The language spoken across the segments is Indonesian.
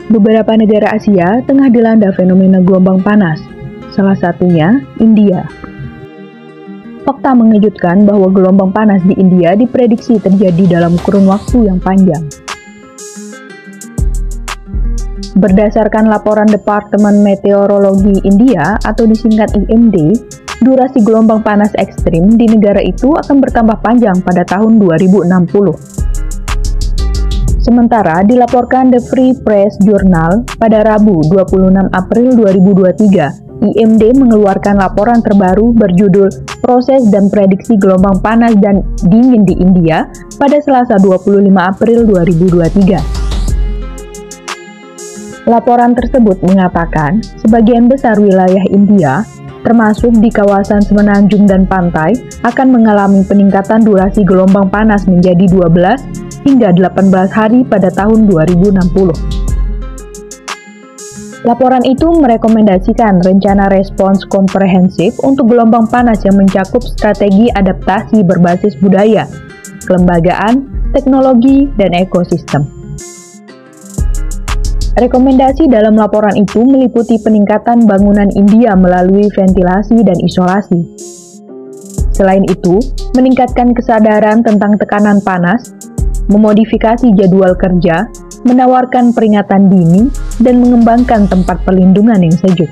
Beberapa negara Asia tengah dilanda fenomena gelombang panas, salah satunya India. Fakta mengejutkan bahwa gelombang panas di India diprediksi terjadi dalam kurun waktu yang panjang. Berdasarkan laporan Departemen Meteorologi India atau disingkat IMD, durasi gelombang panas ekstrim di negara itu akan bertambah panjang pada tahun 2060. Sementara dilaporkan The Free Press Journal pada Rabu 26 April 2023, IMD mengeluarkan laporan terbaru berjudul Proses dan Prediksi Gelombang Panas dan Dingin di India pada Selasa 25 April 2023. Laporan tersebut mengatakan, sebagian besar wilayah India, termasuk di kawasan semenanjung dan pantai, akan mengalami peningkatan durasi gelombang panas menjadi 12 hingga 18 hari pada tahun 2060. Laporan itu merekomendasikan rencana respons komprehensif untuk gelombang panas yang mencakup strategi adaptasi berbasis budaya, kelembagaan, teknologi, dan ekosistem. Rekomendasi dalam laporan itu meliputi peningkatan bangunan India melalui ventilasi dan isolasi. Selain itu, meningkatkan kesadaran tentang tekanan panas, memodifikasi jadwal kerja, menawarkan peringatan dini, dan mengembangkan tempat perlindungan yang sejuk.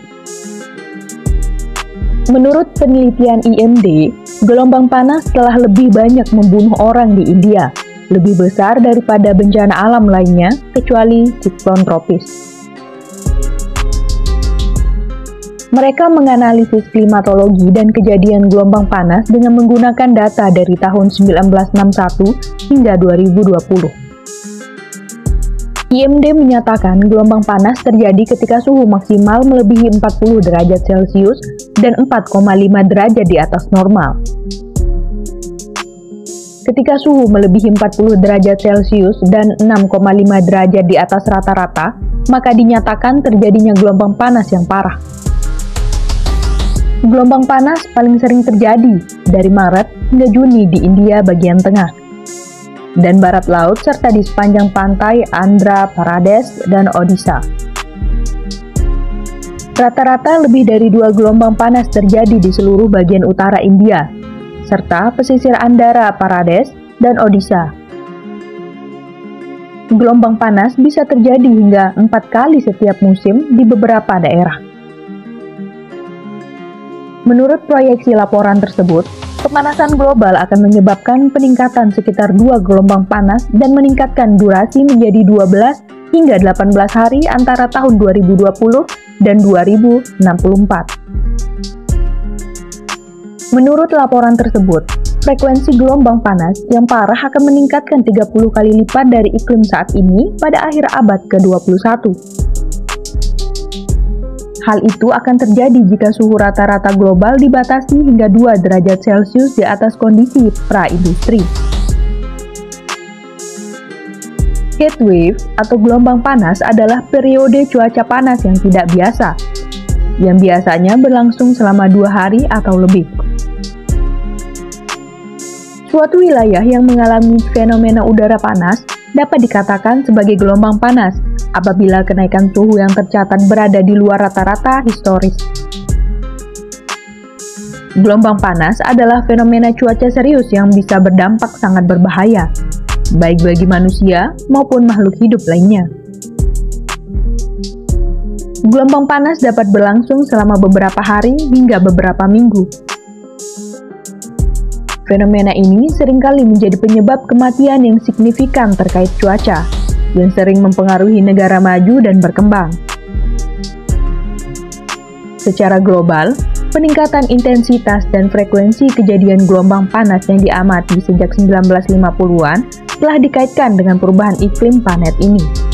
Menurut penelitian IMD, gelombang panas telah lebih banyak membunuh orang di India, lebih besar daripada bencana alam lainnya kecuali siklon tropis. Mereka menganalisis klimatologi dan kejadian gelombang panas dengan menggunakan data dari tahun 1961 hingga 2020. IMD menyatakan gelombang panas terjadi ketika suhu maksimal melebihi 40 derajat Celcius dan 4,5 derajat di atas normal. Ketika suhu melebihi 40 derajat Celcius dan 6,5 derajat di atas rata-rata, maka dinyatakan terjadinya gelombang panas yang parah. Gelombang panas paling sering terjadi dari Maret hingga Juni di India bagian tengah dan barat laut serta di sepanjang pantai Andhra Pradesh dan Odisha. Rata-rata lebih dari 2 gelombang panas terjadi di seluruh bagian utara India, serta pesisir Andhra Pradesh dan Odisha. Gelombang panas bisa terjadi hingga 4 kali setiap musim di beberapa daerah. Menurut proyeksi laporan tersebut, pemanasan global akan menyebabkan peningkatan sekitar 2 gelombang panas dan meningkatkan durasi menjadi 12 hingga 18 hari antara tahun 2020 dan 2064. Menurut laporan tersebut, frekuensi gelombang panas yang parah akan meningkatkan 30 kali lipat dari iklim saat ini pada akhir abad ke-21. Hal itu akan terjadi jika suhu rata-rata global dibatasi hingga 2 derajat Celcius di atas kondisi pra-industri. Heatwave atau gelombang panas adalah periode cuaca panas yang tidak biasa, yang biasanya berlangsung selama 2 hari atau lebih. Suatu wilayah yang mengalami fenomena udara panas dapat dikatakan sebagai gelombang panas apabila kenaikan suhu yang tercatat berada di luar rata-rata historis. Gelombang panas adalah fenomena cuaca serius yang bisa berdampak sangat berbahaya, baik bagi manusia maupun makhluk hidup lainnya. Gelombang panas dapat berlangsung selama beberapa hari hingga beberapa minggu. Fenomena ini seringkali menjadi penyebab kematian yang signifikan terkait cuaca, yang sering mempengaruhi negara maju dan berkembang. Secara global, peningkatan intensitas dan frekuensi kejadian gelombang panas yang diamati sejak 1950-an telah dikaitkan dengan perubahan iklim planet ini.